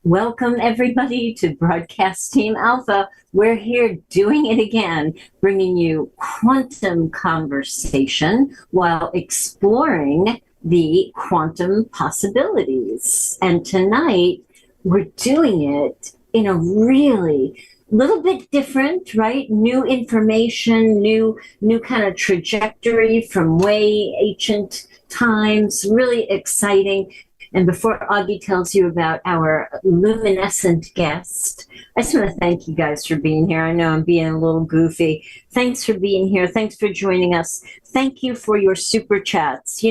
Welcome, everybody, to Broadcast Team Alpha. We're here doing it again, bringing you quantum conversation while exploring the quantum possibilities. And tonight, we're doing it in a really little bit different, right? New information, new kind of trajectory from way ancient times, really exciting. And before Aage tells you about our luminescent guest, I just want to thank you guys for being here. I know I'm being a little goofy. Thanks for being here. Thanks for joining us. Thank you for your super chats.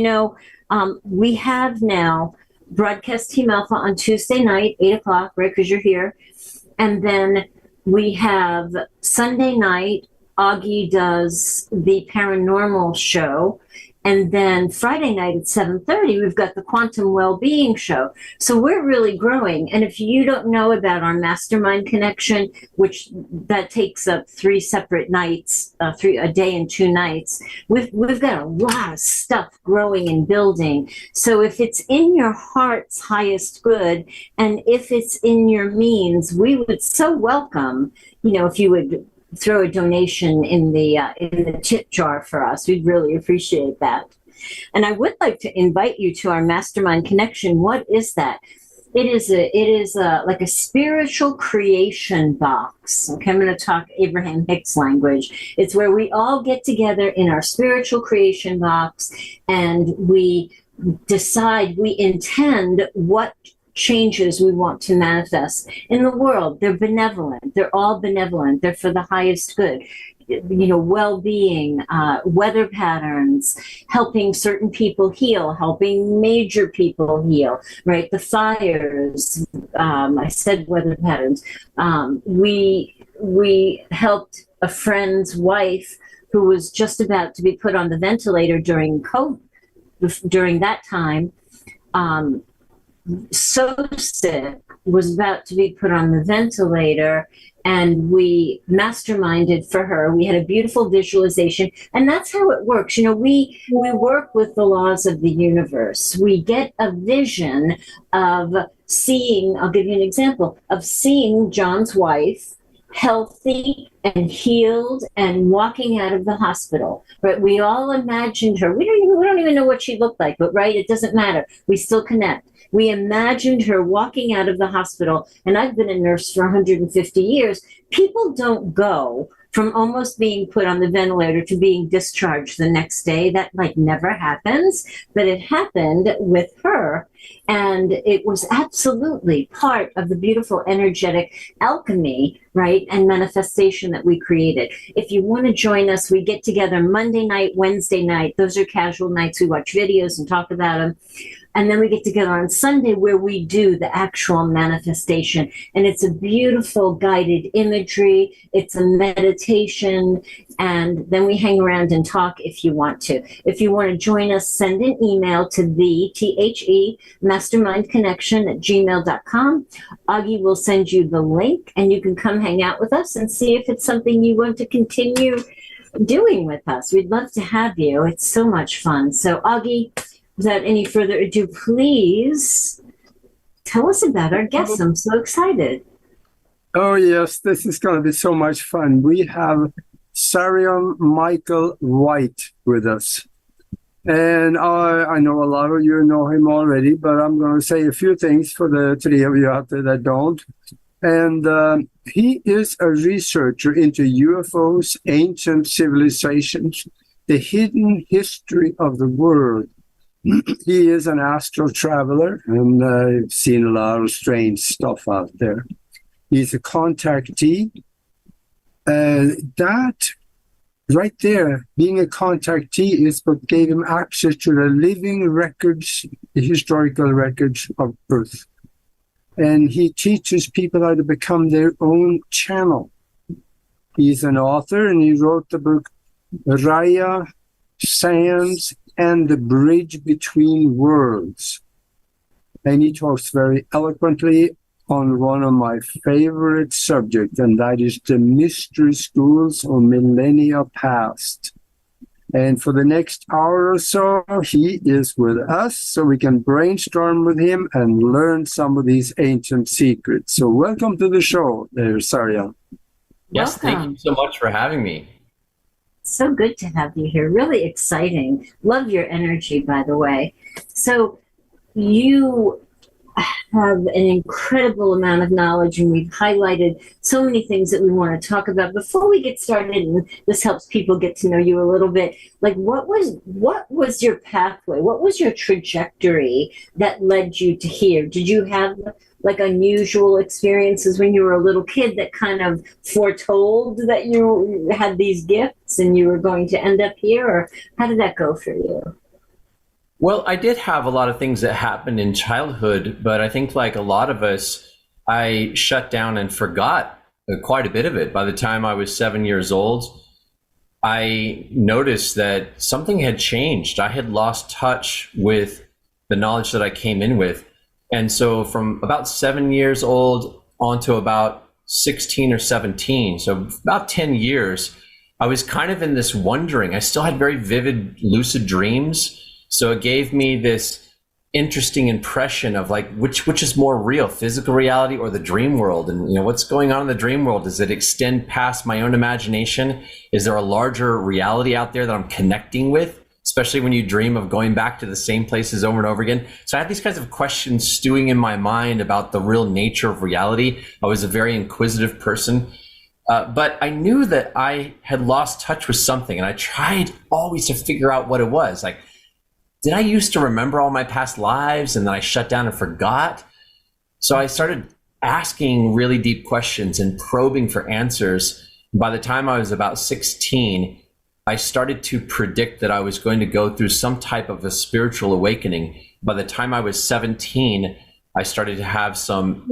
We have now Broadcast Team Alpha on Tuesday night, 8 o'clock, right, because you're here. And then we have Sunday night, Aage does the paranormal show. And then Friday night at 7:30, we've got the Quantum Wellbeing Show. So we're really growing. And if you don't know about our MasterMind Connection, which that takes up 3 separate nights, a day and 2 nights, we've got a lot of stuff growing and building. So if it's in your heart's highest good, and if it's in your means, we would so welcome, if you would throw a donation in the tip jar for us. We'd really appreciate that. And I would like to invite you to our MasterMind Connection. What is that? It is like a spiritual creation box. Okay, I'm going to talk Abraham Hicks language. It's where we all get together in our spiritual creation box, and we decide, we intend what changes we want to manifest in the world. They're benevolent. They're all benevolent. They're for the highest good. Well-being, weather patterns, helping certain people heal, helping major people heal, right? The fires, I said weather patterns. We helped a friend's wife who was just about to be put on the ventilator during COVID, during that time. So sick, was about to be put on the ventilator, and we masterminded for her. We had a beautiful visualization, and that's how it works. We work with the laws of the universe. We get a vision of seeing, I'll give you an example, of seeing John's wife healthy and healed and walking out of the hospital. Right? We all imagined her. We don't even know what she looked like, but right, it doesn't matter. We still connect. We imagined her walking out of the hospital, and I've been a nurse for 150 years. People don't go from almost being put on the ventilator to being discharged the next day. That never happens, but it happened with her. And it was absolutely part of the beautiful energetic alchemy, right, and manifestation that we created. If you want to join us, we get together Monday night, Wednesday night. Those are casual nights. We watch videos and talk about them. And then we get together on Sunday where we do the actual manifestation. And it's a beautiful guided imagery. It's a meditation. And then we hang around and talk if you want to. If you want to join us, send an email to the MasterMind Connection at gmail.com. Aage will send you the link, and you can come hang out with us and see if it's something you want to continue doing with us. We'd love to have you. It's so much fun. So Aage, without any further ado, please tell us about our guests. I'm so excited. Oh, yes, this is going to be so much fun. We have Sarion Michael White with us. And I know a lot of you know him already, but I'm going to say a few things for the 3 of you out there that don't. And he is a researcher into UFOs, ancient civilizations, the hidden history of the world. He is an astral traveler, and I've seen a lot of strange stuff out there. He's a contactee. That right there, being a contactee, is what gave him access to the living records, the historical records of Earth. And he teaches people how to become their own channel. He's an author, and he wrote the book Raya, Sands, and the Bridge Between Worlds. And he talks very eloquently on one of my favorite subjects, and that is the mystery schools of millennia past. And for the next hour or so, he is with us so we can brainstorm with him and learn some of these ancient secrets. So welcome to the show there, Sariam. Yes, thank you so much for having me. So good to have you here. Really exciting. Love your energy, by the way. So you have an incredible amount of knowledge, and we've highlighted so many things that we want to talk about. Before we get started, and this helps people get to know you a little bit, like what was your pathway? What was your trajectory that led you to here? Did you have like unusual experiences when you were a little kid that kind of foretold that you had these gifts and you were going to end up here? Or how did that go for you? Well, I did have a lot of things that happened in childhood, but I think like a lot of us, I shut down and forgot quite a bit of it. By the time I was 7 years old, I noticed that something had changed. I had lost touch with the knowledge that I came in with. And so from about 7 years old on to about 16 or 17, so about 10 years, I was kind of in this wondering. I still had very vivid lucid dreams. So it gave me this interesting impression of like, which is more real, physical reality or the dream world? And you know, what's going on in the dream world? Does it extend past my own imagination? Is there a larger reality out there that I'm connecting with? Especially when you dream of going back to the same places over and over again. So I had these kinds of questions stewing in my mind about the real nature of reality. I was a very inquisitive person. But I knew that I had lost touch with something, and I tried always to figure out what it was. Like, did I used to remember all my past lives and then I shut down and forgot? So I started asking really deep questions and probing for answers. By the time I was about 16, I started to predict that I was going to go through some type of a spiritual awakening. By the time I was 17, I started to have some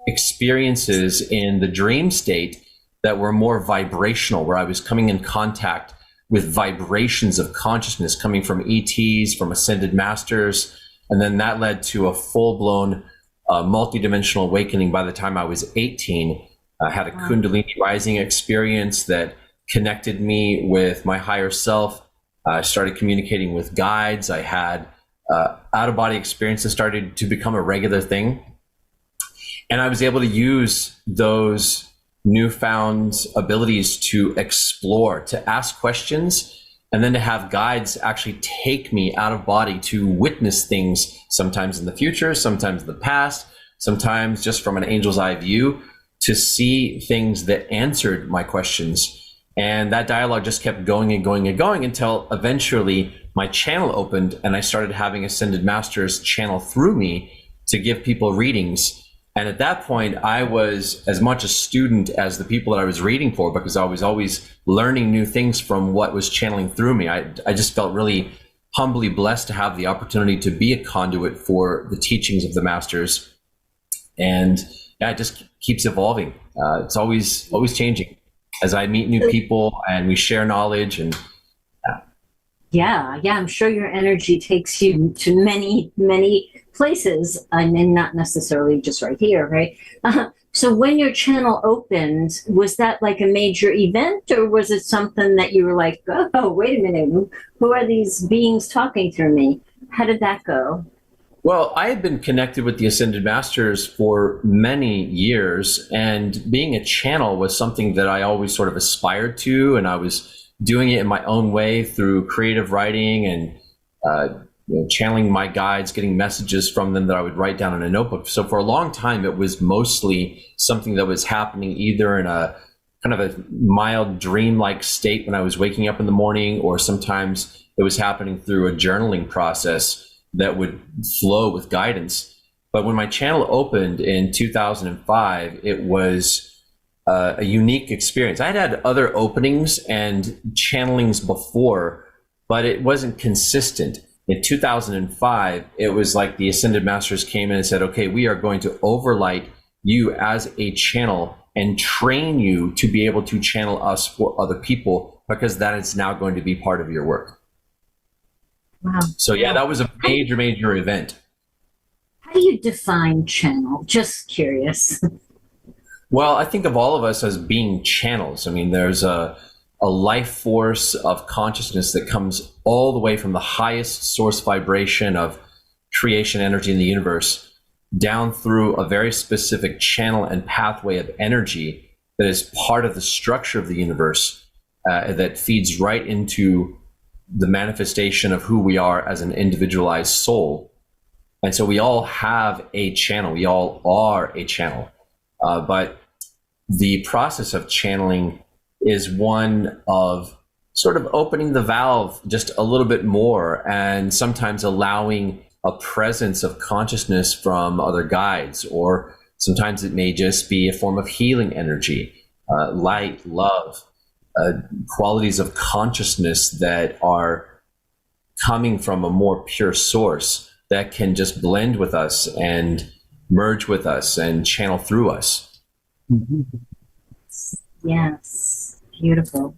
experiences in the dream state that were more vibrational, where I was coming in contact with vibrations of consciousness coming from ETs, from ascended masters. And then that led to a full-blown multidimensional awakening by the time I was 18. I had a Kundalini rising experience that connected me with my higher self. I started communicating with guides. I had out-of-body experiences started to become a regular thing. And I was able to use those newfound abilities to explore, to ask questions, and then to have guides actually take me out of body to witness things, sometimes in the future, sometimes in the past, sometimes just from an angel's eye view, to see things that answered my questions. And that dialogue just kept going and going and going until eventually my channel opened and I started having ascended masters channel through me to give people readings. And at that point, I was as much a student as the people that I was reading for, because I was always learning new things from what was channeling through me. I just felt really humbly blessed to have the opportunity to be a conduit for the teachings of the masters. And yeah, it just keeps evolving. It's always changing as I meet new people and we share knowledge. And yeah, I'm sure your energy takes you to many, many places, and not necessarily just right here, right? So when your channel opened, was that like a major event, or was it something that you were like, oh, wait a minute, who are these beings talking through me? How did that go? Well, I had been connected with the Ascended Masters for many years, and being a channel was something that I always sort of aspired to, and I was doing it in my own way through creative writing and channeling my guides, getting messages from them that I would write down in a notebook. So for a long time, it was mostly something that was happening either in a kind of a mild dream-like state when I was waking up in the morning, or sometimes it was happening through a journaling process that would flow with guidance. But when my channel opened in 2005, it was a unique experience. I had other openings and channelings before, but it wasn't consistent. In 2005, it was like the Ascended Masters came in and said, okay, we are going to overlight you as a channel and train you to be able to channel us for other people, because that is now going to be part of your work. Wow. So yeah, that was a major event. How do you define channel? Just curious. Well, I think of all of us as being channels. I mean, there's a a life force of consciousness that comes all the way from the highest source vibration of creation energy in the universe down through a very specific channel and pathway of energy that is part of the structure of the universe, that feeds right into the manifestation of who we are as an individualized soul. And so we all have a channel. We all are a channel. But the process of channeling is one of sort of opening the valve just a little bit more, and sometimes allowing a presence of consciousness from other guides, or sometimes it may just be a form of healing energy, light, love, qualities of consciousness that are coming from a more pure source that can just blend with us and merge with us and channel through us. Yes, beautiful.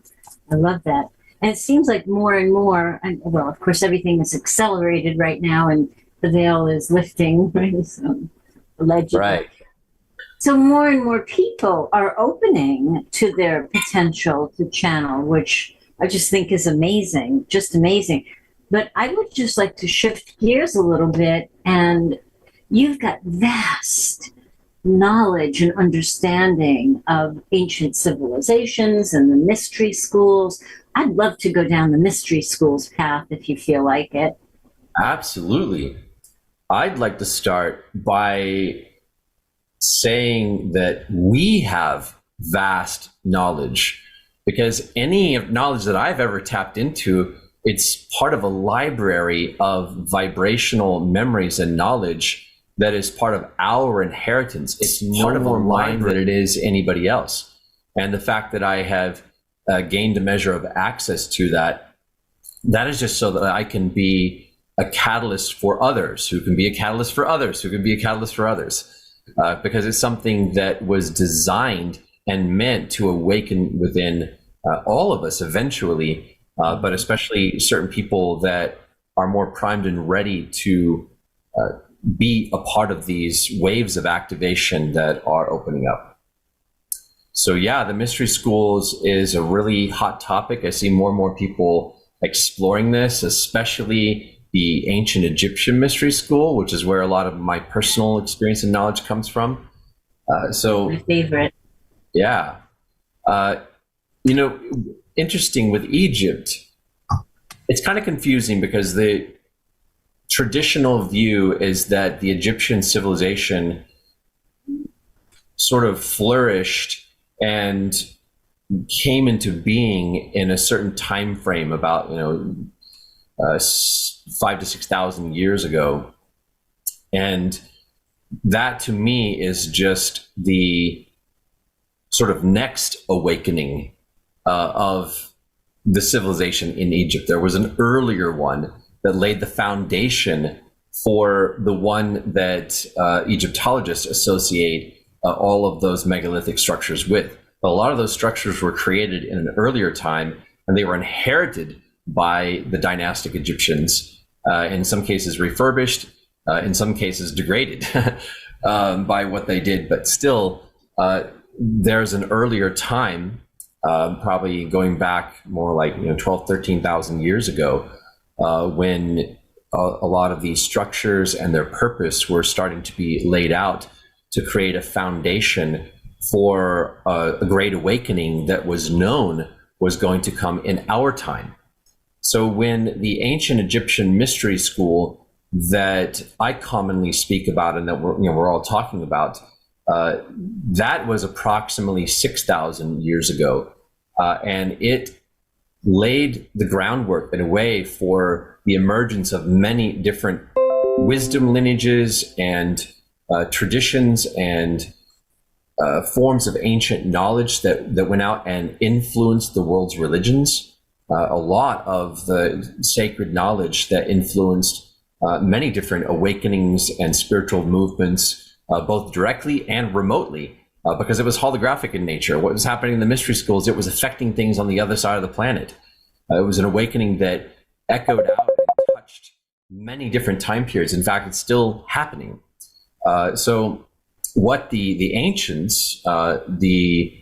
I love that. And it seems like more and more, and well, of course, everything is accelerated right now, and the veil is lifting, right? So, allegedly. Right. So more and more people are opening to their potential to channel, which I just think is amazing, just amazing. But I would just like to shift gears a little bit, and you've got vast knowledge and understanding of ancient civilizations and the mystery schools. I'd love to go down the mystery schools path if you feel like it. Absolutely. I'd like to start by saying that we have vast knowledge, because any knowledge that I've ever tapped into, it's part of a library of vibrational memories and knowledge that is part of our inheritance. It's part of our mind than it is anybody else. And the fact that I have gained a measure of access to that, that is just so that I can be a catalyst for others, who can be a catalyst for others, who can be a catalyst for others. Because it's something that was designed and meant to awaken within all of us eventually, but especially certain people that are more primed and ready to be a part of these waves of activation that are opening up. So yeah, the mystery schools is a really hot topic. I see more and more people exploring this, especially the ancient Egyptian mystery school, which is where a lot of my personal experience and knowledge comes from. So my favorite. Yeah. Interesting with Egypt, it's kind of confusing because the traditional view is that the Egyptian civilization sort of flourished and came into being in a certain time frame, about 5,000 to 6,000 years ago, and that to me is just the sort of next awakening of the civilization in Egypt. There was an earlier one that laid the foundation for the one that Egyptologists associate all of those megalithic structures with. But a lot of those structures were created in an earlier time, and they were inherited by the dynastic Egyptians, in some cases refurbished, in some cases degraded by what they did. But still, there's an earlier time, probably going back more like 12, 13,000 years ago, when a lot of these structures and their purpose were starting to be laid out to create a foundation for a great awakening that was known was going to come in our time. So when the ancient Egyptian mystery school that I commonly speak about and that we're all talking about, that was approximately 6,000 years ago, and it laid the groundwork in a way for the emergence of many different wisdom lineages and traditions and forms of ancient knowledge that went out and influenced the world's religions. A lot of the sacred knowledge that influenced many different awakenings and spiritual movements, both directly and remotely, because it was holographic in nature. What was happening in the mystery schools, it was affecting things on the other side of the planet. It was an awakening that echoed out and touched many different time periods. In fact, it's still happening. So what the ancients, the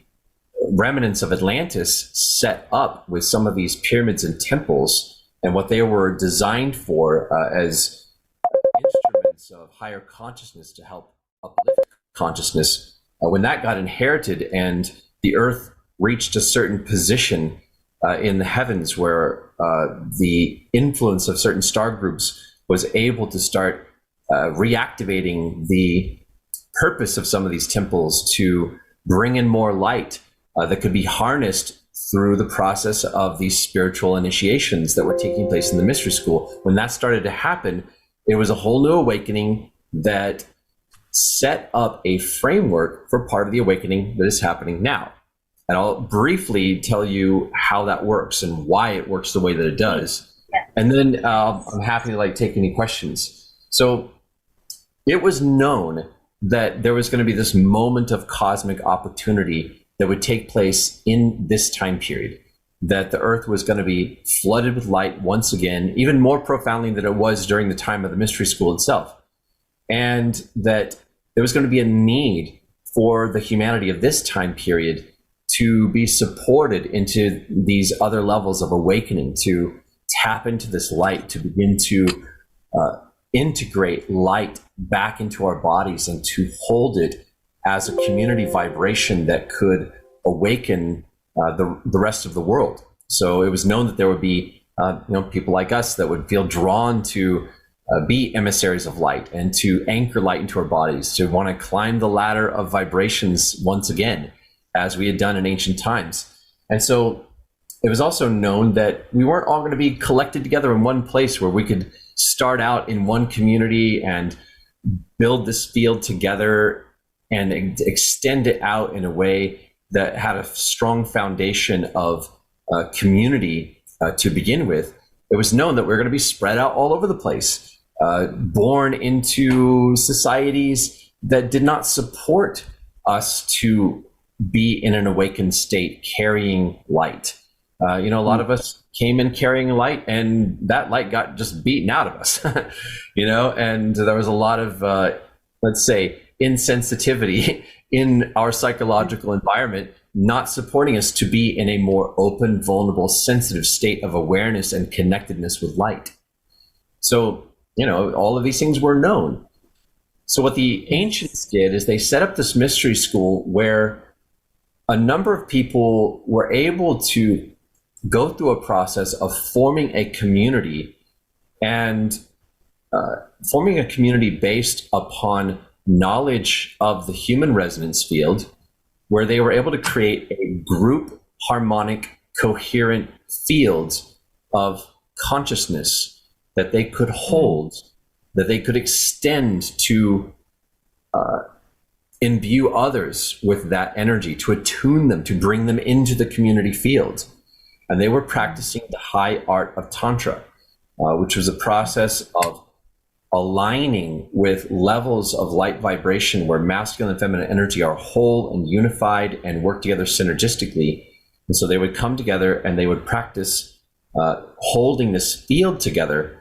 remnants of Atlantis set up with some of these pyramids and temples, and what they were designed for as instruments of higher consciousness to help uplift consciousness. When that got inherited and the earth reached a certain position in the heavens where the influence of certain star groups was able to start reactivating the purpose of some of these temples to bring in more light that could be harnessed through the process of these spiritual initiations that were taking place in the mystery school. When that started to happen, it was a whole new awakening that set up a framework for part of the awakening that is happening now. And I'll briefly tell you how that works and why it works the way that it does. And then I'm happy to take any questions. So it was known that there was going to be this moment of cosmic opportunity that would take place in this time period, that the earth was going to be flooded with light once again, even more profoundly than it was during the time of the mystery school itself. And that there was going to be a need for the humanity of this time period to be supported into these other levels of awakening, to tap into this light, to begin to integrate light back into our bodies and to hold it as a community vibration that could awaken the rest of the world. So it was known that there would be people like us that would feel drawn to be emissaries of light and to anchor light into our bodies, to want to climb the ladder of vibrations once again, as we had done in ancient times. And so it was also known that we weren't all going to be collected together in one place where we could start out in one community and build this field together and extend it out in a way that had a strong foundation of community to begin with. It was known that we're going to be spread out all over the place, born into societies that did not support us to be in an awakened state, carrying light. A lot of us came in carrying light, and that light got just beaten out of us, and there was a lot of, let's say, insensitivity in our psychological environment, not supporting us to be in a more open, vulnerable, sensitive state of awareness and connectedness with light. So, all of these things were known. So what the ancients did is they set up this mystery school where a number of people were able to go through a process of forming a community, and forming a community based upon knowledge of the human resonance field, where they were able to create a group harmonic coherent field of consciousness that they could hold, that they could extend to imbue others with that energy, to attune them, to bring them into the community field. And they were practicing the high art of Tantra, which was a process of aligning with levels of light vibration where masculine and feminine energy are whole and unified and work together synergistically. And so they would come together and they would practice holding this field together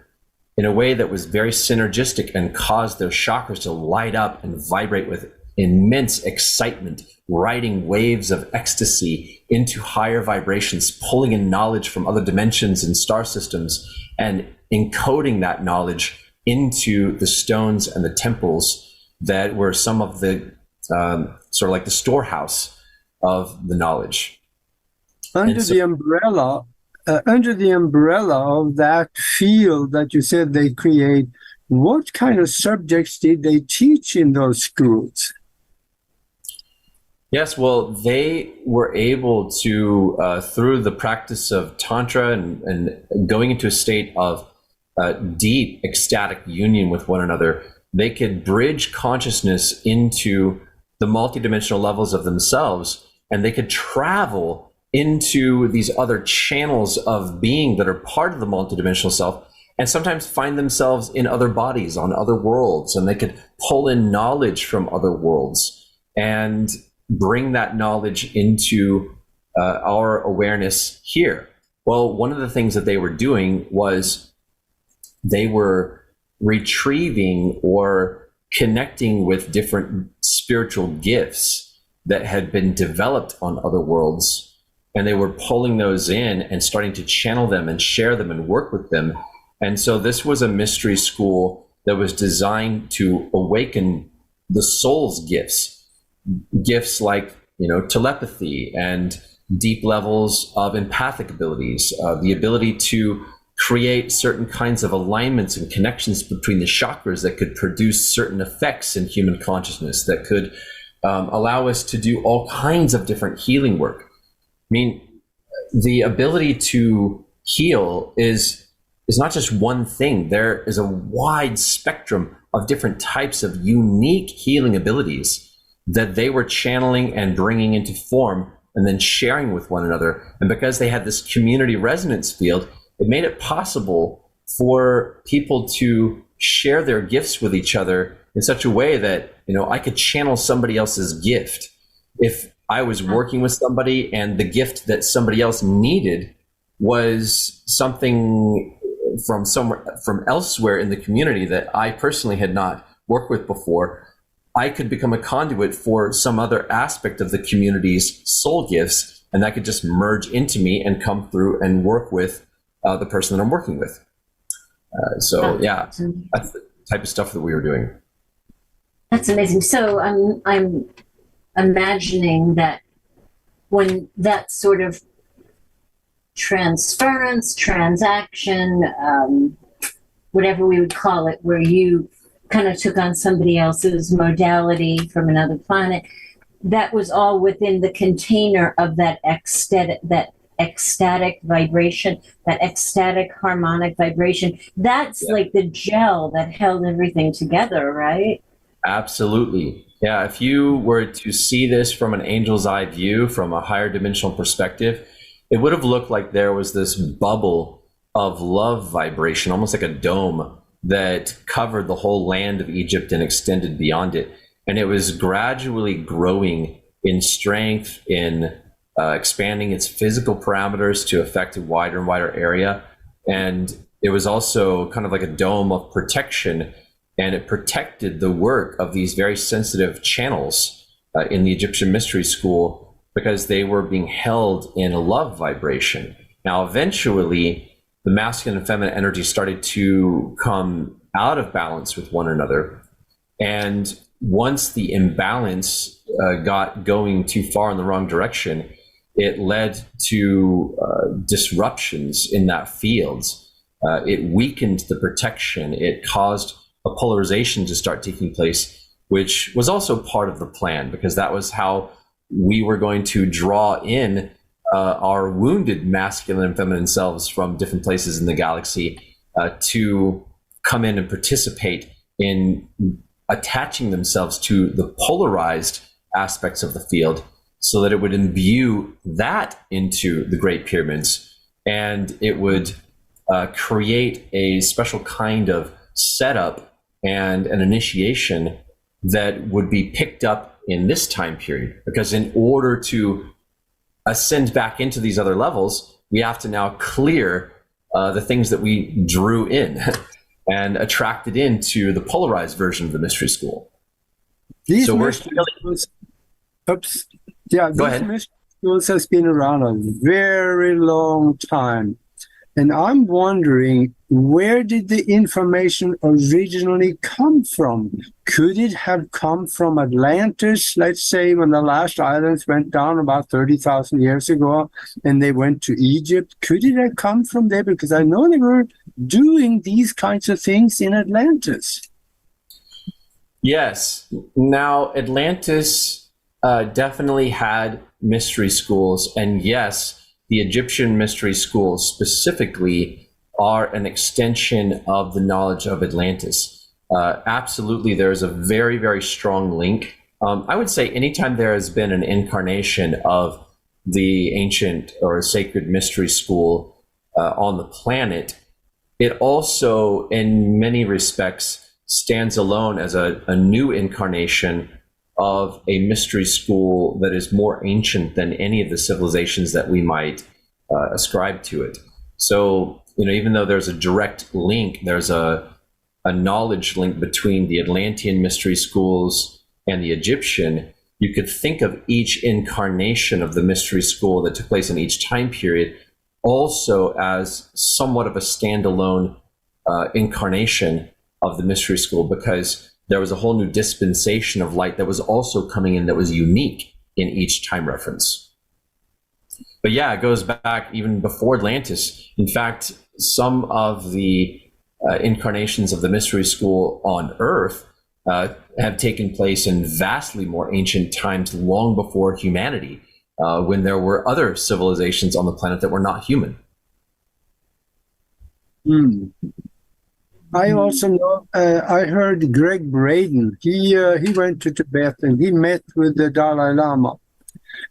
in a way that was very synergistic and caused their chakras to light up and vibrate with immense excitement, riding waves of ecstasy into higher vibrations, pulling in knowledge from other dimensions and star systems, and encoding that knowledge into the stones and the temples that were some of the sort of like the storehouse of the knowledge. Under the umbrella of that field that you said they create, what kind of subjects did they teach in those schools? Yes, well, they were able to, through the practice of Tantra and going into a state of deep ecstatic union with one another, they could bridge consciousness into the multidimensional levels of themselves, and they could travel into these other channels of being that are part of the multidimensional self, and sometimes find themselves in other bodies on other worlds, and they could pull in knowledge from other worlds and bring that knowledge into our awareness here. Well, one of the things that they were doing was they were retrieving or connecting with different spiritual gifts that had been developed on other worlds, and they were pulling those in and starting to channel them and share them and work with them. And so this was a mystery school that was designed to awaken the soul's gifts like, telepathy and deep levels of empathic abilities, the ability to create certain kinds of alignments and connections between the chakras that could produce certain effects in human consciousness, that could allow us to do all kinds of different healing work. I mean, the ability to heal is not just one thing. There is a wide spectrum of different types of unique healing abilities that they were channeling and bringing into form and then sharing with one another. And because they had this community resonance field, it made it possible for people to share their gifts with each other in such a way that, I could channel somebody else's gift. If I was working with somebody and the gift that somebody else needed was something from elsewhere in the community that I personally had not worked with before, I could become a conduit for some other aspect of the community's soul gifts, and that could just merge into me and come through and work with the person that I'm working with. That's the type of stuff that we were doing. That's amazing. So I'm imagining that when that sort of transference, transaction, whatever we would call it, where you kind of took on somebody else's modality from another planet, that was all within the container of that ecstatic vibration, that ecstatic harmonic vibration. That's like the gel that held everything together, right? Absolutely. Yeah, if you were to see this from an angel's eye view, from a higher dimensional perspective, it would have looked like there was this bubble of love vibration, almost like a dome, that covered the whole land of Egypt and extended beyond it. And it was gradually growing in strength, in expanding its physical parameters to affect a wider and wider area. And it was also kind of like a dome of protection, and it protected the work of these very sensitive channels in the Egyptian Mystery School, because they were being held in a love vibration. Now, eventually, the masculine and feminine energy started to come out of balance with one another. And once the imbalance got going too far in the wrong direction, it led to disruptions in that field. It weakened the protection. It caused a polarization to start taking place, which was also part of the plan, because that was how we were going to draw in our wounded masculine and feminine selves from different places in the galaxy to come in and participate in attaching themselves to the polarized aspects of the field, so that it would imbue that into the Great Pyramids, and it would create a special kind of setup and an initiation that would be picked up in this time period. Because in order to ascend back into these other levels, we have to now clear the things that we drew in and attracted into the polarized version of the mystery school. These so mystery schools, mystery schools has been around a very long time. And I'm wondering, where did the information originally come from? Could it have come from Atlantis, let's say, when the last islands went down about 30,000 years ago and they went to Egypt? Could it have come from there? Because I know they were doing these kinds of things in Atlantis. Yes. Now, Atlantis definitely had mystery schools, and yes, the Egyptian mystery schools specifically are an extension of the knowledge of Atlantis. Absolutely, there's a very, very strong link. I would say anytime there has been an incarnation of the ancient or sacred mystery school on the planet, it also, in many respects, stands alone as a new incarnation of a mystery school that is more ancient than any of the civilizations that we might ascribe to it. So, even though there's a direct link, there's a knowledge link between the Atlantean mystery schools and the Egyptian, you could think of each incarnation of the mystery school that took place in each time period also as somewhat of a standalone incarnation of the mystery school, because there was a whole new dispensation of light that was also coming in that was unique in each time reference. But yeah, it goes back even before Atlantis. In fact, some of the incarnations of the mystery school on Earth have taken place in vastly more ancient times, long before humanity, when there were other civilizations on the planet that were not human. I also know, I heard Greg Braden, he went to Tibet and he met with the Dalai Lama.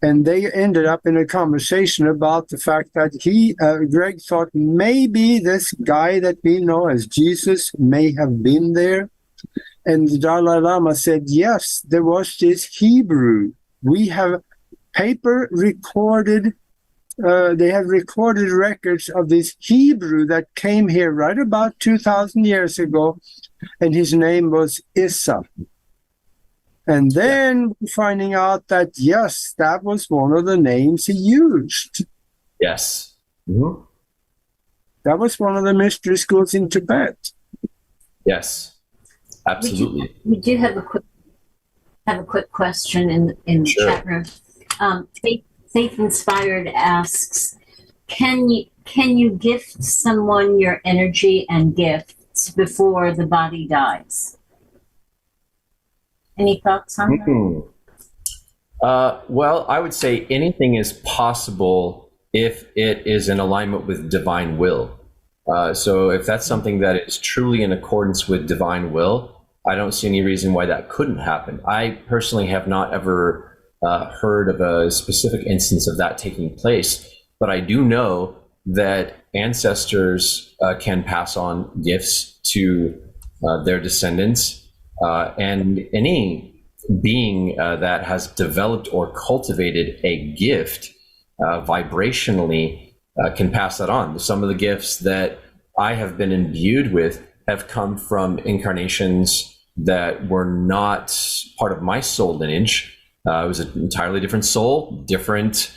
And they ended up in a conversation about the fact that Greg thought maybe this guy that we know as Jesus may have been there. And the Dalai Lama said, yes, there was this Hebrew. We have paper recorded, they have recorded records of this Hebrew that came here right about 2,000 years ago, and his name was Issa. And then finding out that, yes, that was one of the names he used. Yes. Mm-hmm. That was one of the mystery schools in Tibet. Yes, absolutely. We do have a quick question in the chat room. Faith Inspired asks, can you gift someone your energy and gifts before the body dies? Any thoughts on that? Well, I would say anything is possible if it is in alignment with divine will. So if that's something that is truly in accordance with divine will, I don't see any reason why that couldn't happen. I personally have not ever heard of a specific instance of that taking place, but I do know that ancestors can pass on gifts to their descendants. And any being that has developed or cultivated a gift vibrationally can pass that on. Some of the gifts that I have been imbued with have come from incarnations that were not part of my soul lineage. It was an entirely different soul, different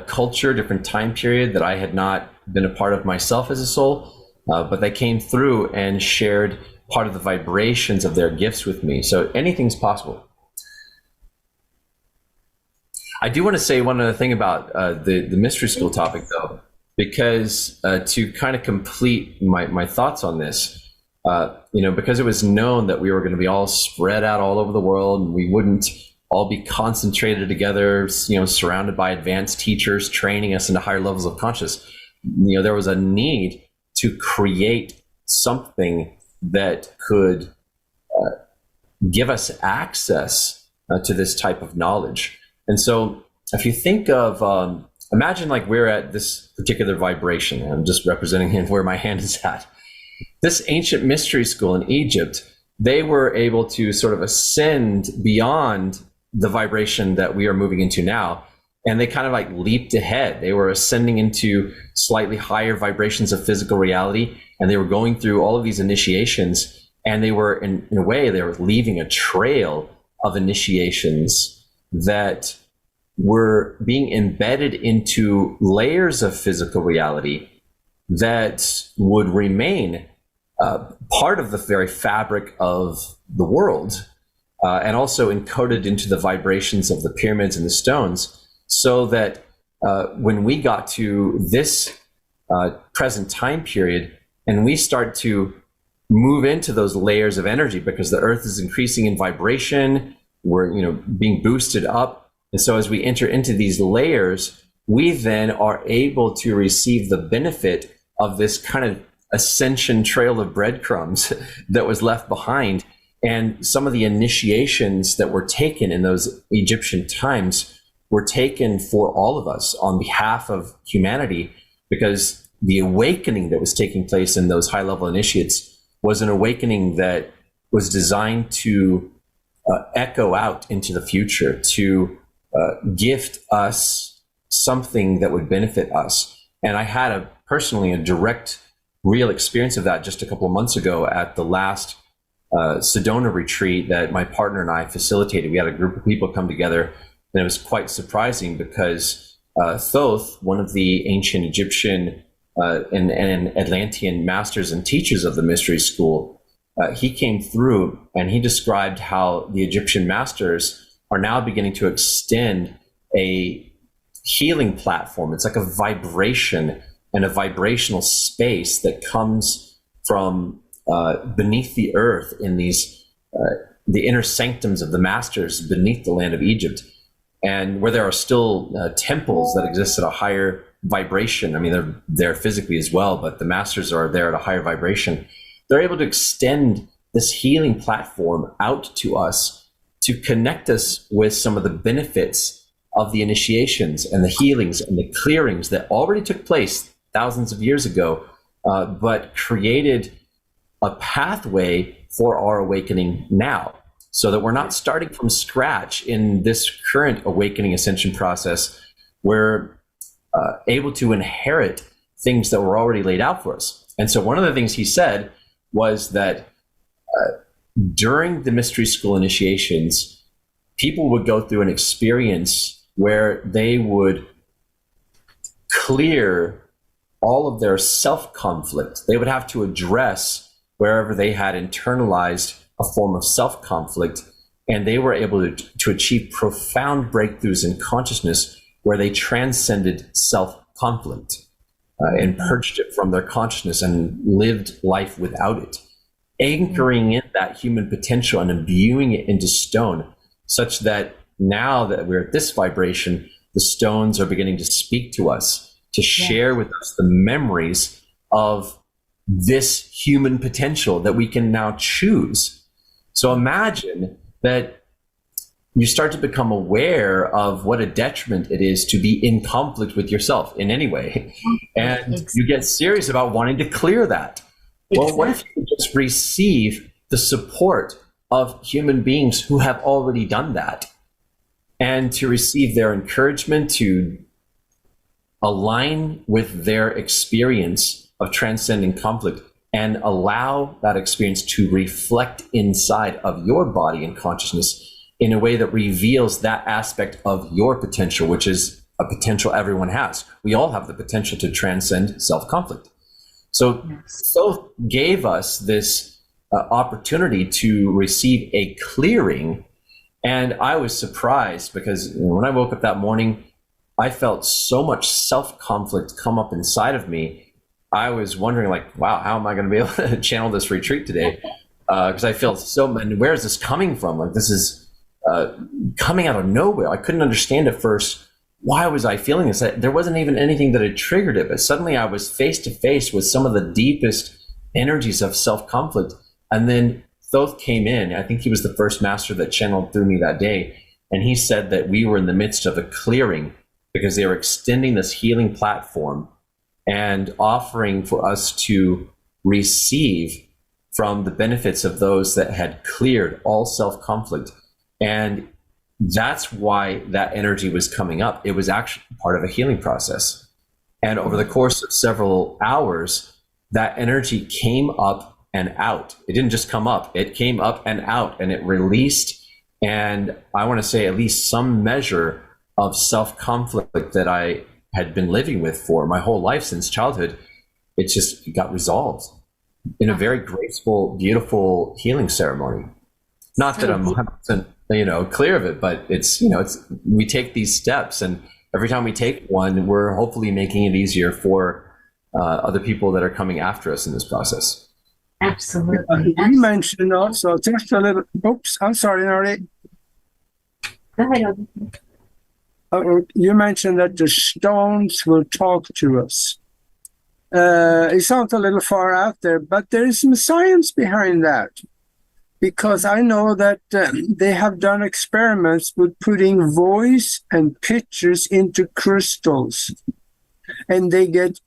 culture, different time period that I had not been a part of myself as a soul, but they came through and shared part of the vibrations of their gifts with me. So anything's possible. I do want to say one other thing about the mystery school topic, though, because to kind of complete my thoughts on this, because it was known that we were going to be all spread out all over the world, and we wouldn't all be concentrated together, surrounded by advanced teachers training us into higher levels of consciousness. There was a need to create something that could give us access to this type of knowledge. And so if you think of, imagine like we're at this particular vibration, I'm just representing where my hand is at. This ancient mystery school in Egypt, they were able to sort of ascend beyond the vibration that we are moving into now. And they kind of like leaped ahead. They were ascending into slightly higher vibrations of physical reality. And they were going through all of these initiations, and they were, in a way, they were leaving a trail of initiations that were being embedded into layers of physical reality that would remain part of the very fabric of the world, and also encoded into the vibrations of the pyramids and the stones, so that when we got to this present time period, and we start to move into those layers of energy, because the earth is increasing in vibration, we're being boosted up. And so as we enter into these layers, we then are able to receive the benefit of this kind of ascension trail of breadcrumbs that was left behind. And some of the initiations that were taken in those Egyptian times were taken for all of us on behalf of humanity, because the awakening that was taking place in those high-level initiates was an awakening that was designed to echo out into the future, to gift us something that would benefit us. And I had personally a direct, real experience of that just a couple of months ago at the last Sedona retreat that my partner and I facilitated. We had a group of people come together, and it was quite surprising because Thoth, one of the ancient Egyptian and Atlantean masters and teachers of the mystery school, he came through and he described how the Egyptian masters are now beginning to extend a healing platform. It's like a vibration and a vibrational space that comes from beneath the earth in these the inner sanctums of the masters beneath the land of Egypt, and where there are still temples that exist at a higher vibration. I mean, they're there physically as well, but the masters are there at a higher vibration. They're able to extend this healing platform out to us to connect us with some of the benefits of the initiations and the healings and the clearings that already took place thousands of years ago, but created a pathway for our awakening now, so that we're not starting from scratch in this current awakening ascension process. We're able to inherit things that were already laid out for us. And so one of the things he said was that during the mystery school initiations, people would go through an experience where they would clear all of their self-conflict. They would have to address wherever they had internalized a form of self-conflict, and they were able to achieve profound breakthroughs in consciousness where they transcended self-conflict and purged it from their consciousness and lived life without it, anchoring in that human potential and imbuing it into stone, such that now that we're at this vibration, the stones are beginning to speak to us, to share with us the memories of this human potential that we can now choose. So imagine that you start to become aware of what a detriment it is to be in conflict with yourself in any way. And you get serious about wanting to clear that. Well, what if you just receive the support of human beings who have already done that, and to receive their encouragement to align with their experience of transcending conflict and allow that experience to reflect inside of your body and consciousness in a way that reveals that aspect of your potential, which is a potential everyone has. We all have the potential to transcend self-conflict. So Thoth gave us this opportunity to receive a clearing. And I was surprised because when I woke up that morning, I felt so much self-conflict come up inside of me. I was wondering, like, wow, how am I going to be able to channel this retreat today? Because I felt and where is this coming from? Like, this is coming out of nowhere. I couldn't understand at first, why was I feeling this? There wasn't even anything that had triggered it, but suddenly I was face to face with some of the deepest energies of self-conflict. And then Thoth came in. I think he was the first master that channeled through me that day. And he said that we were in the midst of a clearing because they were extending this healing platform and offering for us to receive from the benefits of those that had cleared all self-conflict. And that's why that energy was coming up. It was actually part of a healing process. And over the course of several hours, that energy came up and out. It didn't just come up, it came up and out, and it released. And I want to say at least some measure of self-conflict that I had been living with for my whole life since childhood, it just got resolved in a very graceful, beautiful healing ceremony. Not that I'm 100%, clear of it, but it's we take these steps, and every time we take one, we're hopefully making it easier for other people that are coming after us in this process. Absolutely. You mentioned also just a little. Oops, I'm sorry, Nori. Go ahead. You mentioned that the stones will talk to us. It sounds a little far out there, but there is some science behind that. Because I know that they have done experiments with putting voice and pictures into crystals, and they get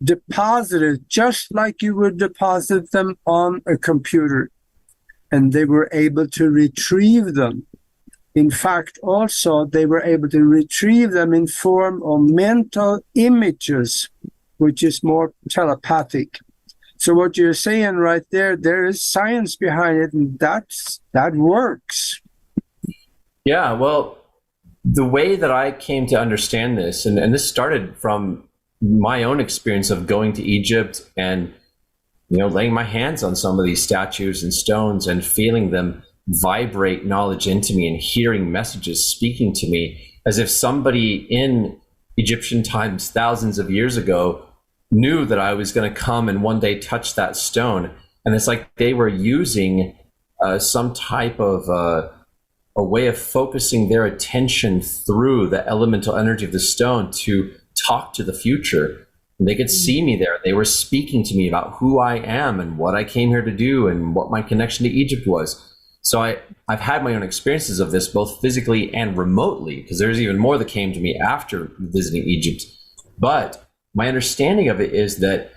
deposited just like you would deposit them on a computer, and they were able to retrieve them. In fact, also, they were able to retrieve them in form of mental images, which is more telepathic. So what you're saying right there, there is science behind it, and that works. Yeah, well, the way that I came to understand this, and this started from my own experience of going to Egypt and, you know, laying my hands on some of these statues and stones and feeling them vibrate knowledge into me and hearing messages speaking to me as if somebody in Egyptian times, thousands of years ago, knew that I was going to come and one day touch that stone. And it's like they were using some type of a way of focusing their attention through the elemental energy of the stone to talk to the future. And they could see me there. They were speaking to me about who I am and what I came here to do and what my connection to Egypt was. So I've had my own experiences of this, both physically and remotely, because there's even more that came to me after visiting Egypt. But my understanding of it is that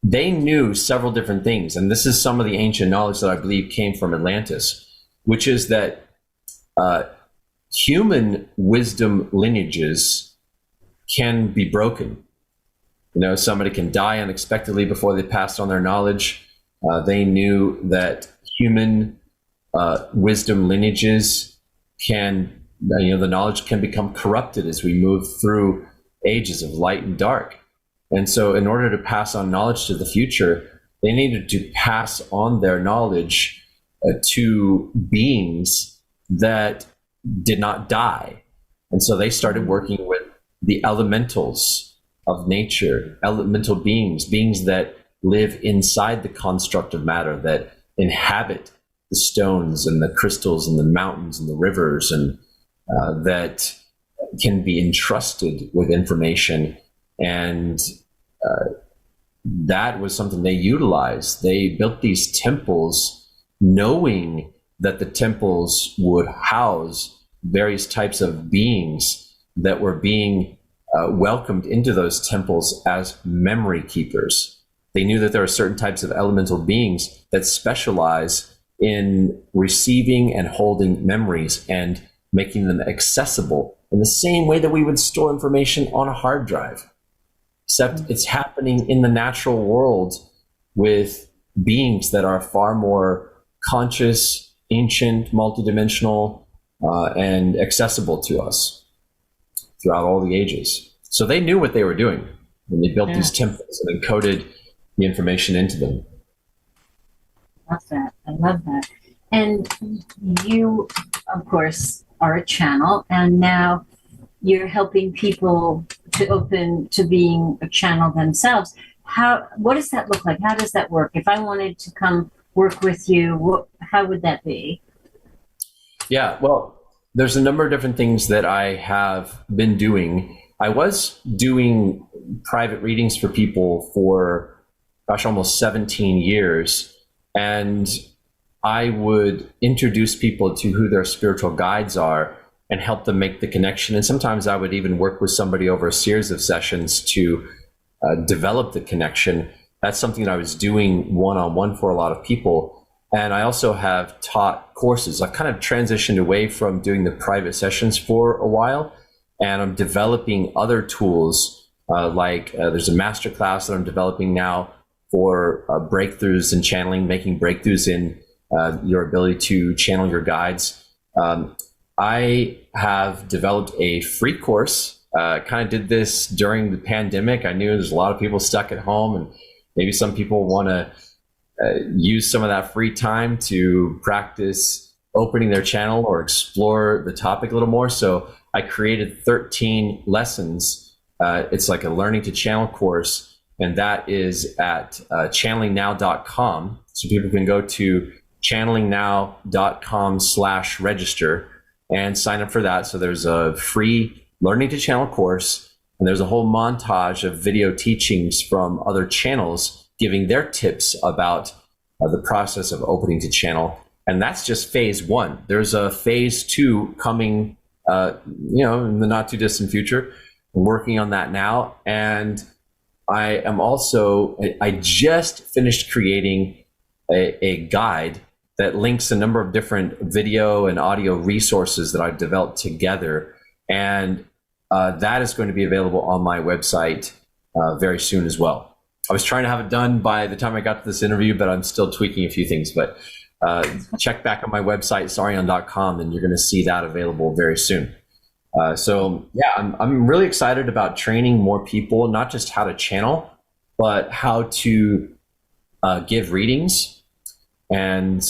they knew several different things. And this is some of the ancient knowledge that I believe came from Atlantis, which is that human wisdom lineages can be broken. You know, somebody can die unexpectedly before they passed on their knowledge. They knew that human wisdom lineages can, you know, the knowledge can become corrupted as we move through ages of light and dark. And so in order to pass on knowledge to the future, they needed to pass on their knowledge to beings that did not die. And so they started working with the elementals of nature, elemental beings, beings that live inside the construct of matter, that inhabit the stones and the crystals and the mountains and the rivers, and that can be entrusted with information. And that was something they utilized. They built these temples knowing that the temples would house various types of beings that were being welcomed into those temples as memory keepers. They knew that there are certain types of elemental beings that specialize in receiving and holding memories and making them accessible in the same way that we would store information on a hard drive. Except it's happening in the natural world with beings that are far more conscious, ancient, multidimensional, and accessible to us throughout all the ages. So they knew what they were doing when they built these temples and encoded the information into them. Love that. I love that. And you, of course, are a channel, and now you're helping people to open to being a channel themselves. What does that look like? How does that work? If I wanted to come work with you, how would that be? Yeah, well, there's a number of different things that I have been doing. I was doing private readings for people for, almost 17 years. And I would introduce people to who their spiritual guides are and help them make the connection. And sometimes I would even work with somebody over a series of sessions to develop the connection. That's something that I was doing one-on-one for a lot of people. And I also have taught courses. I've kind of transitioned away from doing the private sessions for a while, and I'm developing other tools like there's a master class that I'm developing now for breakthroughs in channeling, making breakthroughs in your ability to channel your guides. I have developed a free course, kind of did this during the pandemic. I knew there's a lot of people stuck at home, and maybe some people want to use some of that free time to practice opening their channel or explore the topic a little more. So I created 13 lessons. It's like a learning to channel course. And that is at channelingnow.com. So people can go to channelingnow.com/register and sign up for that. So there's a free learning to channel course, and there's a whole montage of video teachings from other channels giving their tips about the process of opening to channel. And that's just phase one. There's a phase two coming, in the not too distant future. I'm working on that now. And I just finished creating a guide that links a number of different video and audio resources that I've developed together. And that is going to be available on my website very soon as well. I was trying to have it done by the time I got to this interview, but I'm still tweaking a few things. But check back on my website, sarion.com, and you're going to see that available very soon. So yeah, I'm really excited about training more people, not just how to channel, but how to give readings. And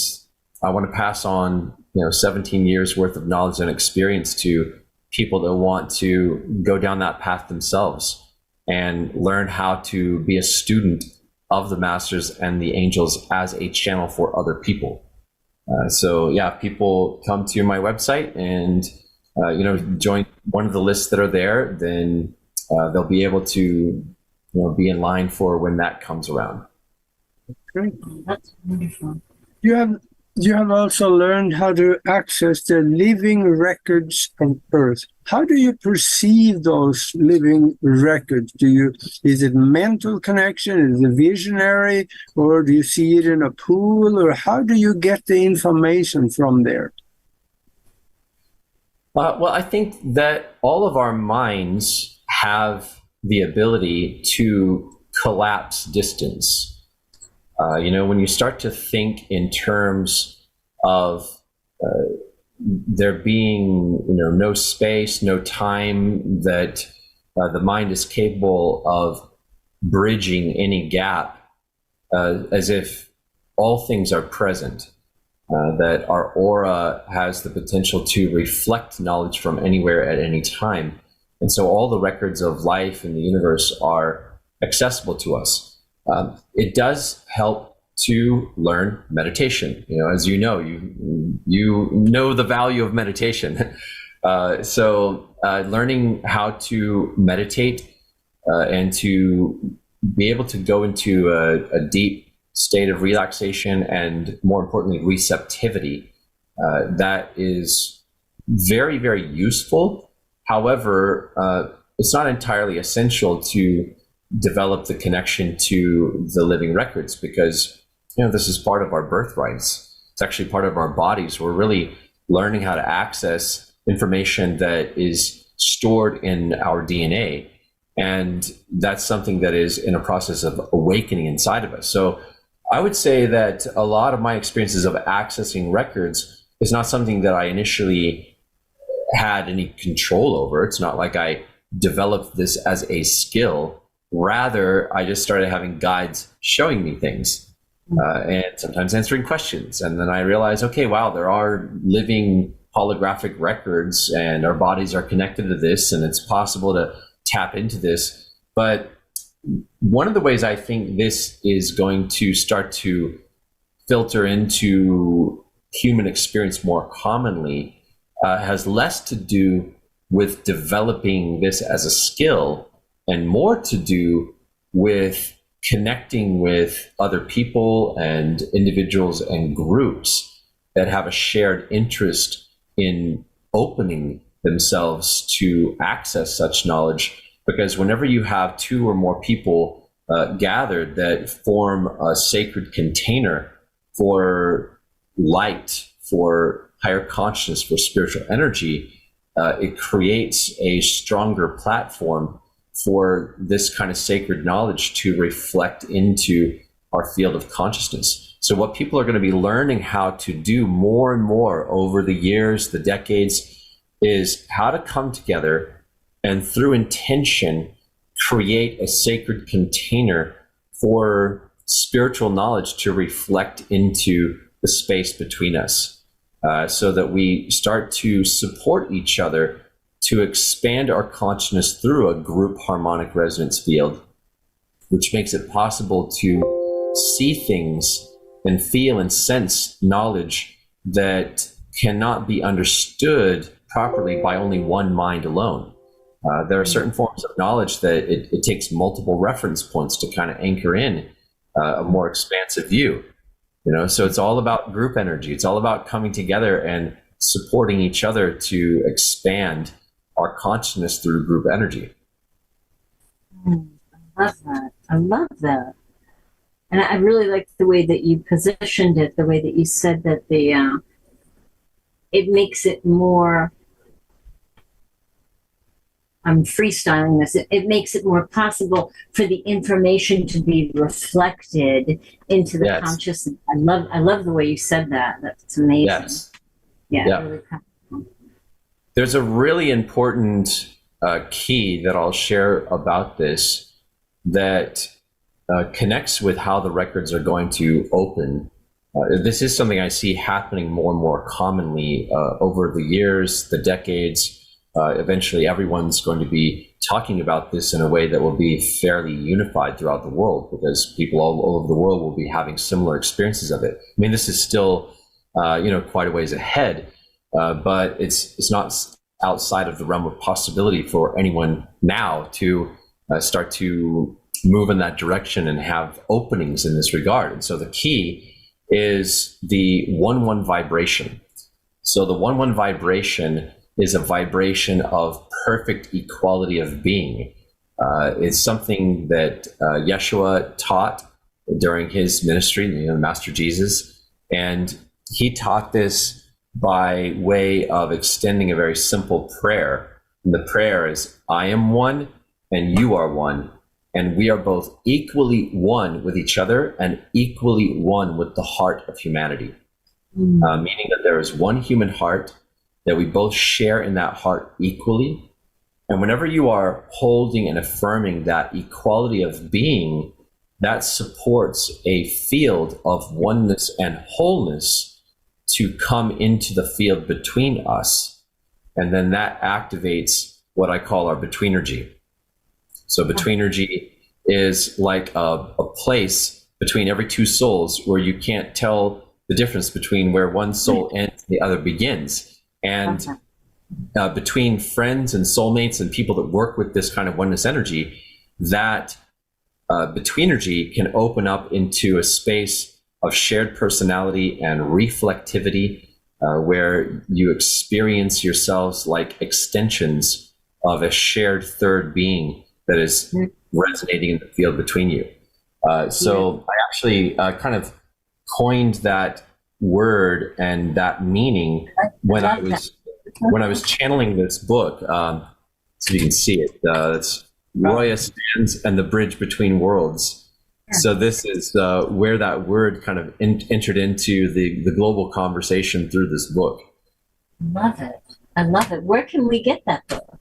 I want to pass on, 17 years worth of knowledge and experience to people that want to go down that path themselves and learn how to be a student of the masters and the angels as a channel for other people. So yeah, people come to my website and join one of the lists that are there, then they'll be able to be in line for when that comes around. Great. That's wonderful. You have also learned how to access the living records of Earth. How do you perceive those living records? Is it mental connection? Is it visionary? Or do you see it in a pool? Or how do you get the information from there? Well, I think that all of our minds have the ability to collapse distance. When you start to think in terms of there being, no space, no time, that the mind is capable of bridging any gap, as if all things are present, that our aura has the potential to reflect knowledge from anywhere at any time. And so all the records of life in the universe are accessible to us. It does help to learn meditation. As you know the value of meditation. So learning how to meditate and to be able to go into a deep state of relaxation and, more importantly, receptivity, that is very, very useful. However, it's not entirely essential to develop the connection to the living records, because this is part of our birthrights. It's actually part of our bodies. We're really learning how to access information that is stored in our DNA, and that's something that is in a process of awakening inside of us. So I would say that a lot of my experiences of accessing records is not something that I initially had any control over. It's not like I developed this as a skill. Rather, I just started having guides showing me things, and sometimes answering questions. And then I realized, okay, wow, there are living holographic records, and our bodies are connected to this, and it's possible to tap into this. But one of the ways I think this is going to start to filter into human experience more commonly has less to do with developing this as a skill and more to do with connecting with other people and individuals and groups that have a shared interest in opening themselves to access such knowledge. Because whenever you have two or more people gathered that form a sacred container for light, for higher consciousness, for spiritual energy, it creates a stronger platform for this kind of sacred knowledge to reflect into our field of consciousness. So what people are going to be learning how to do more and more over the years, the decades, is how to come together and through intention create a sacred container for spiritual knowledge to reflect into the space between us, so that we start to support each other to expand our consciousness through a group harmonic resonance field, which makes it possible to see things and feel and sense knowledge that cannot be understood properly by only one mind alone. There are certain forms of knowledge that it takes multiple reference points to kind of anchor in a more expansive view. So it's all about group energy. It's all about coming together and supporting each other to expand our consciousness through group energy. I love that. I love that. And I really like the way that you positioned it, the way that you said that it makes it more I'm freestyling this. It makes it more possible for the information to be reflected into the consciousness. I love the way you said that. That's amazing. Yes. Yeah. Really powerful. There's a really important key that I'll share about this that connects with how the records are going to open. This is something I see happening more and more commonly over the years, the decades. Eventually, everyone's going to be talking about this in a way that will be fairly unified throughout the world, because people all over the world will be having similar experiences of it. I mean, this is still, quite a ways ahead, but it's not outside of the realm of possibility for anyone now to start to move in that direction and have openings in this regard. And so the key is the 1-1 vibration. So the 1-1 vibration is a vibration of perfect equality of being. It's something that Yeshua taught during his ministry, Master Jesus, and he taught this by way of extending a very simple prayer. And the prayer is, I am one and you are one, and we are both equally one with each other and equally one with the heart of humanity. Meaning that there is one human heart, that we both share in that heart equally. And whenever you are holding and affirming that equality of being, that supports a field of oneness and wholeness to come into the field between us. And then that activates what I call our betweenergy. So betweenergy is like a place between every two souls where you can't tell the difference between where one soul ends and the other begins. And between friends and soulmates and people that work with this kind of oneness energy, that betweenergy can open up into a space of shared personality and reflectivity, where you experience yourselves like extensions of a shared third being that is resonating in the field between you. So I actually kind of coined that word and that meaning when I was channeling this book. So you can see it. It's Roya Stands and the Bridge Between Worlds. So this is where that word kind of entered into the global conversation through this book. Love it. I love it. Where can we get that book?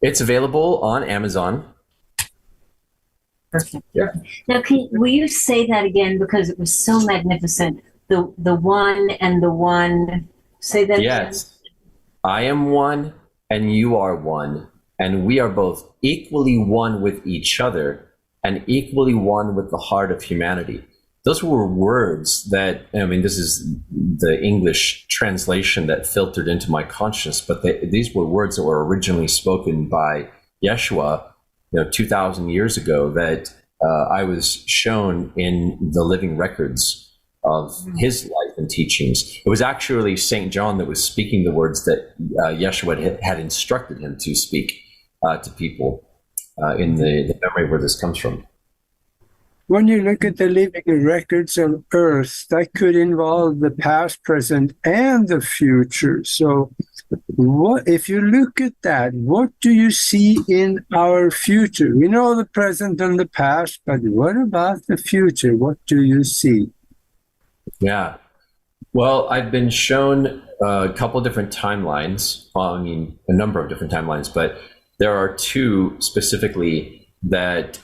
It's available on Amazon. Perfect. Yeah. Now, will you say that again, because it was so magnificent? The one and the one. Say that again. Yes. I am one and you are one, and we are both equally one with each other and equally one with the heart of humanity. Those were words that, I mean, this is the English translation that filtered into my consciousness, but these were words that were originally spoken by Yeshua, 2,000 years ago, that I was shown in the living records of his life and teachings. It was actually St. John that was speaking the words that Yeshua had instructed him to speak to people in the memory where this comes from. When you look at the living records of Earth, that could involve the past, present, and the future. So if you look at that, what do you see in our future? We know the present and the past, but what about the future? What do you see? Yeah. Well, I've been shown a couple of different timelines. Well, I mean, a number of different timelines, but there are two specifically that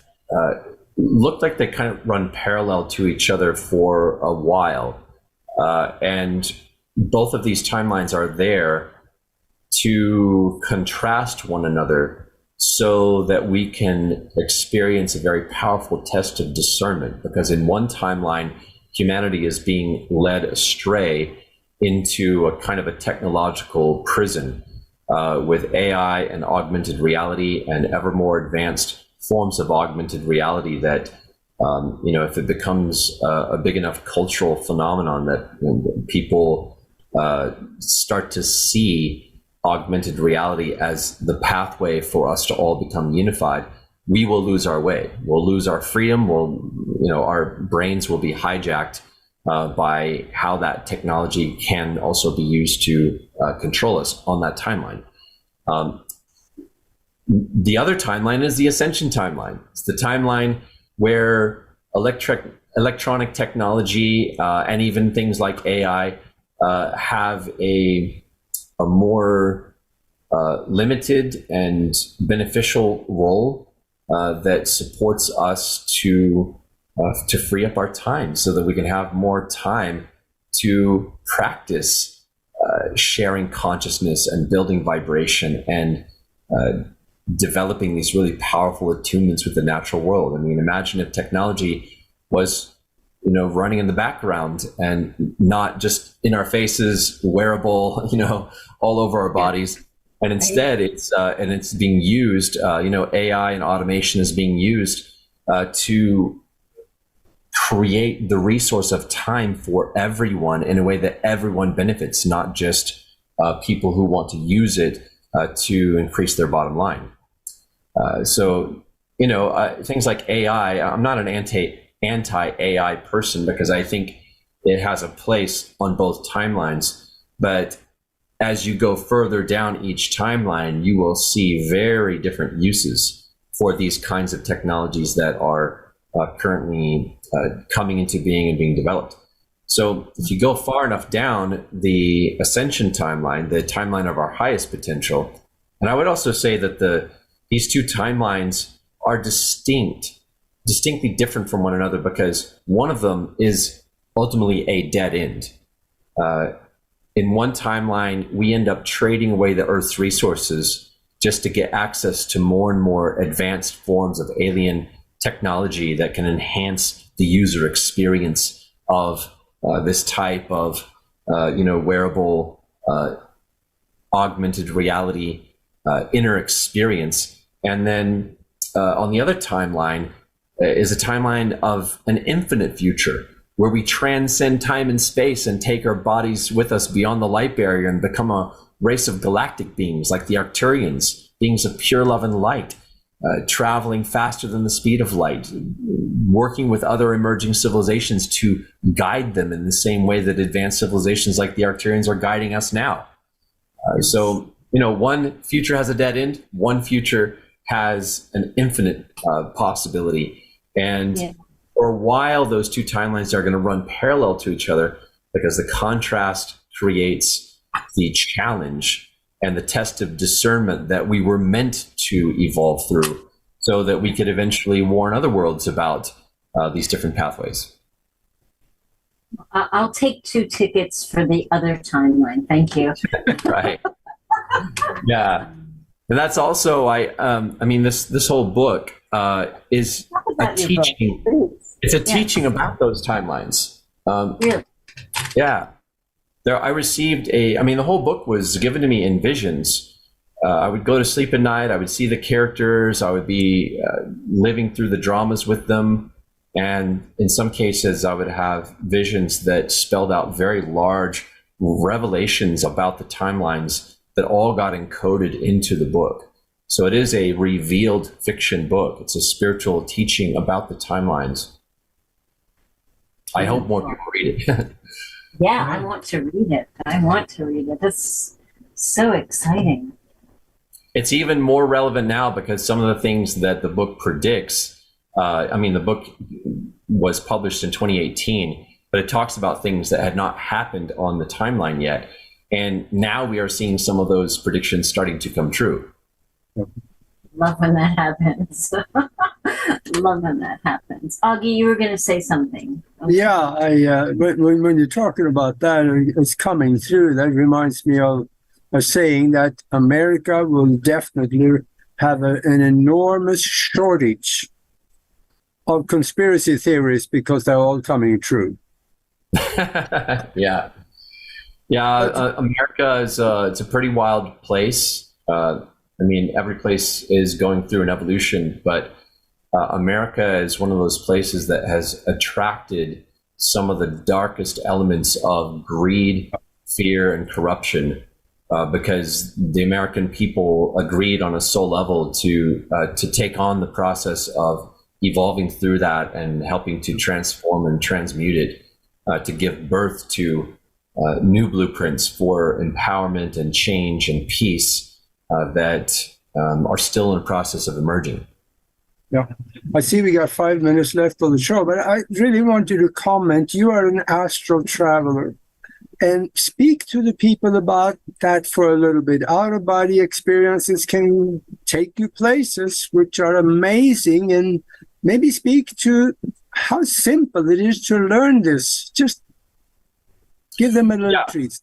look like they kind of run parallel to each other for a while. And both of these timelines are there to contrast one another so that we can experience a very powerful test of discernment. Because in one timeline, humanity is being led astray into a kind of a technological prison with AI and augmented reality and ever more advanced forms of augmented reality that, if it becomes a big enough cultural phenomenon that people start to see augmented reality as the pathway for us to all become unified, we will lose our way. We'll lose our freedom. Our brains will be hijacked by how that technology can also be used to control us on that timeline. the other timeline is the ascension timeline. It's the timeline where electronic technology and even things like AI have a more limited and beneficial role that supports us to free up our time so that we can have more time to practice sharing consciousness and building vibration and developing these really powerful attunements with the natural world. I mean, imagine if technology was, running in the background and not just in our faces, wearable, all over our bodies. And instead, it's being used. AI and automation is being used to create the resource of time for everyone in a way that everyone benefits, not just people who want to use it to increase their bottom line. Things like AI. I'm not an anti-AI person because I think it has a place on both timelines, but as you go further down each timeline, you will see very different uses for these kinds of technologies that are currently coming into being and being developed. So if you go far enough down the ascension timeline, the timeline of our highest potential, and I would also say that these two timelines are distinctly different from one another because one of them is ultimately a dead end. In one timeline, we end up trading away the Earth's resources just to get access to more and more advanced forms of alien technology that can enhance the user experience of this type of, wearable, augmented reality inner experience. And then on the other timeline is a timeline of an infinite future where we transcend time and space and take our bodies with us beyond the light barrier and become a race of galactic beings like the Arcturians, beings of pure love and light, traveling faster than the speed of light, working with other emerging civilizations to guide them in the same way that advanced civilizations like the Arcturians are guiding us now. One future has a dead end, one future has an infinite possibility. And for a while, those two timelines are going to run parallel to each other because the contrast creates the challenge and the test of discernment that we were meant to evolve through so that we could eventually warn other worlds about these different pathways. I'll take 2 tickets for the other timeline. Thank you. Right. Yeah. And that's also, this whole book is a teaching. It's a teaching about those timelines. Really? Yeah. I received the whole book was given to me in visions. I would go to sleep at night. I would see the characters. I would be living through the dramas with them. And in some cases, I would have visions that spelled out very large revelations about the timelines that all got encoded into the book. So it is a revealed fiction book. It's a spiritual teaching about the timelines. I hope more people read it. Yeah, I want to read it. That's so exciting. It's even more relevant now because some of the things that the book predicts, the book was published in 2018, but it talks about things that had not happened on the timeline yet. And now we are seeing some of those predictions starting to come true. Love when that happens. Love when that happens. Augie, you were going to say something. Okay. Yeah, when you're talking about that, it's coming through. That reminds me of a saying that America will definitely have an enormous shortage of conspiracy theories because they're all coming true. Yeah. America is it's a pretty wild place. Every place is going through an evolution, but America is one of those places that has attracted some of the darkest elements of greed, fear, and corruption because the American people agreed on a soul level to take on the process of evolving through that and helping to transform and transmute it to give birth to new blueprints for empowerment and change and peace that are still in the process of emerging. Yeah, I see we got 5 minutes left on the show, but I really want you to comment. You are an astral traveler, and speak to the people about that for a little bit. Out-of-body experiences can take you places which are amazing, and maybe speak to how simple it is to learn this. Just give them a little treat.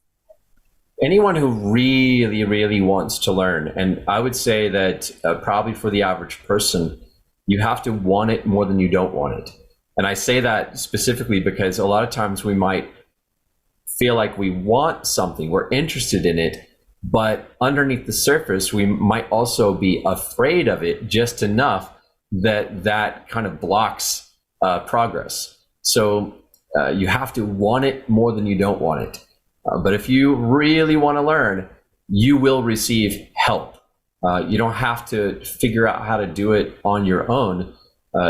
Anyone who really, really wants to learn, and I would say that probably for the average person, you have to want it more than you don't want it. And I say that specifically because a lot of times we might feel like we want something, we're interested in it, but underneath the surface, we might also be afraid of it just enough that kind of blocks progress. So you have to want it more than you don't want it. But if you really want to learn, you will receive help. You don't have to figure out how to do it on your own.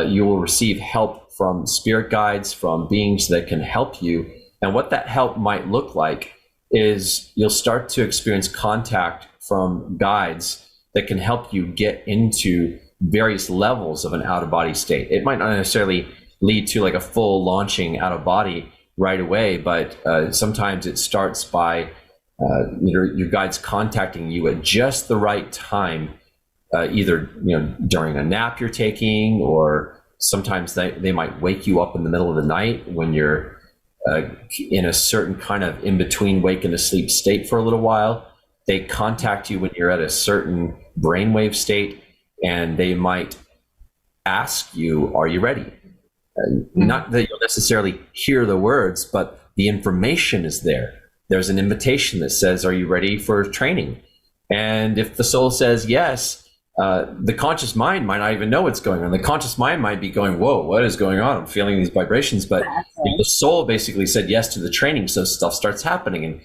You will receive help from spirit guides, from beings that can help you. And what that help might look like is you'll start to experience contact from guides that can help you get into various levels of an out-of-body state. It might not necessarily lead to like a full launching out of body right away, but sometimes it starts by your guides contacting you at just the right time, either during a nap you're taking, or sometimes they might wake you up in the middle of the night when you're in a certain kind of in-between wake and asleep state for a little while. They contact you when you're at a certain brainwave state, and they might ask you, are you ready? Not that you'll necessarily hear the words, but the information is there. There's an invitation that says, are you ready for training? And if the soul says yes, the conscious mind might not even know what's going on. The conscious mind might be going, whoa, what is going on? I'm feeling these vibrations. But if the soul basically said yes to the training, so stuff starts happening. And,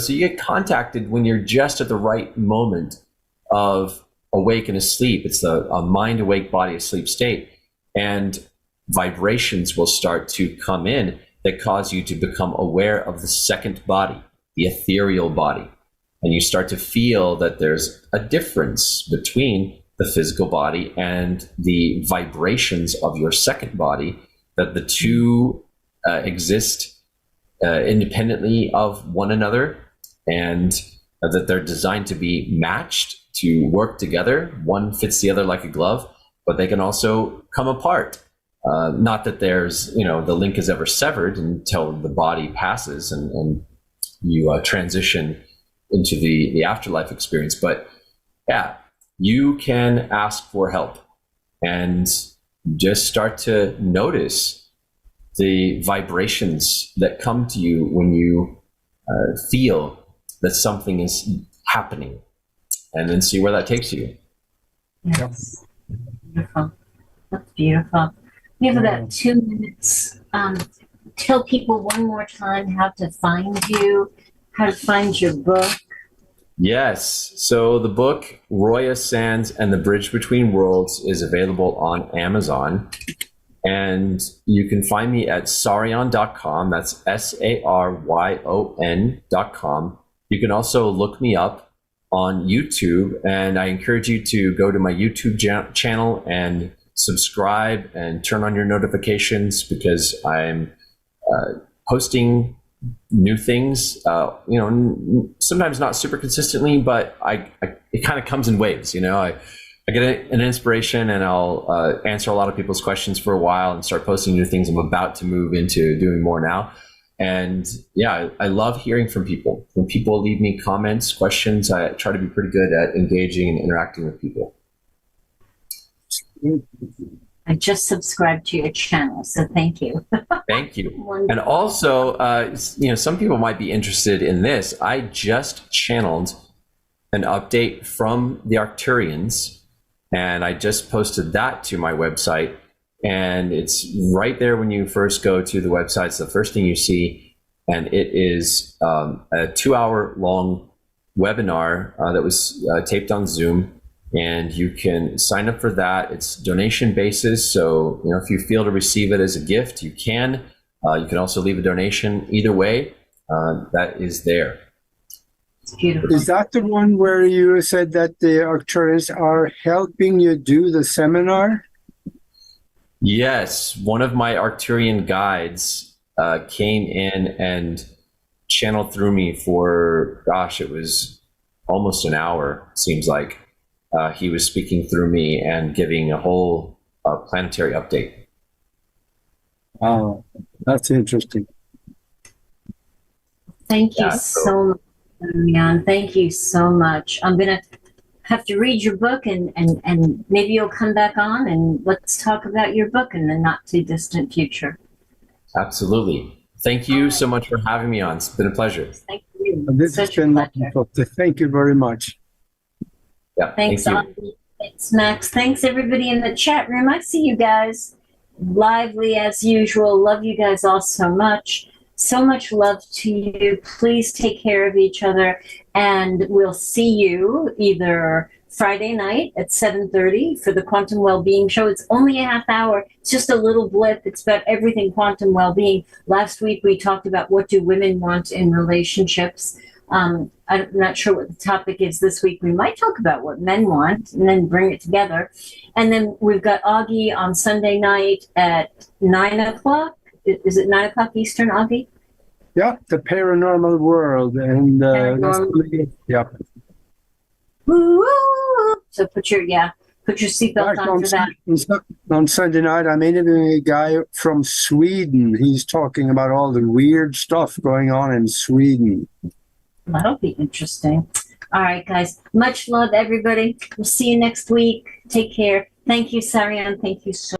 so you get contacted when you're just at the right moment of awake and asleep. It's a mind awake, body asleep state. And vibrations will start to come in that cause you to become aware of the second body, the ethereal body. And you start to feel that there's a difference between the physical body and the vibrations of your second body, that the two exist independently of one another, and that they're designed to be matched, to work together. One fits the other like a glove, but they can also come apart. Not that there's, the link is ever severed until the body passes and you transition into the afterlife experience. But yeah, you can ask for help and just start to notice the vibrations that come to you when you feel that something is happening, and then see where that takes you. Yes. Beautiful. That's beautiful. We have about 2 minutes. Tell people one more time how to find you, how to find your book. Yes. So the book, Roya Sands and the Bridge Between Worlds, is available on Amazon. And you can find me at saryon.com. That's saryon.com. You can also look me up on YouTube. And I encourage you to go to my YouTube channel and subscribe and turn on your notifications, because I'm posting new things, sometimes not super consistently, but it kind of comes in waves. I get an inspiration, and I'll answer a lot of people's questions for a while and start posting new things. I'm about to move into doing more now. And yeah, I love hearing from people. When people leave me comments, questions, I try to be pretty good at engaging and interacting with people. I just subscribed to your channel, so thank you. Thank you. And also, some people might be interested in this. I just channeled an update from the Arcturians, and I just posted that to my website. And it's right there when you first go to the website. It's the first thing you see, and it is a 2-hour long webinar that was taped on Zoom. And you can sign up for that. It's donation basis. So, if you feel to receive it as a gift, you can. You can also leave a donation. Either way, that is there. It's beautiful. Is that the one where you said that the Arcturians are helping you do the seminar? Yes, one of my Arcturian guides came in and channeled through me for, gosh, it was almost an hour, seems like. He was speaking through me and giving a whole planetary update. Oh, that's interesting. Thank you so much, Jan. Thank you so much. I'm going to have to read your book and maybe you'll come back on and let's talk about your book in the not too distant future. Absolutely. Thank you so much for having me on. It's been a pleasure. Thank you. This has been wonderful. Thank you very much. Yeah, thanks, Aage. Thanks, Max. Thanks, everybody in the chat room. I see you guys lively as usual. Love you guys all so much. So much love to you. Please take care of each other. And we'll see you either Friday night at 7:30 for the Quantum Wellbeing Show. It's only a half hour. It's just a little blip. It's about everything quantum well-being. Last week, we talked about what do women want in relationships. I'm not sure what the topic is this week. We might talk about what men want and then bring it together. And then we've got Aage on Sunday night at 9 o'clock. Is it 9 o'clock Eastern, Aage? Yeah, the paranormal world. And yeah. So put your seatbelt on for that. On Sunday night, I'm interviewing a guy from Sweden. He's talking about all the weird stuff going on in Sweden. That'll be interesting. All right, guys. Much love, everybody. We'll see you next week. Take care. Thank you, Sarian. Thank you so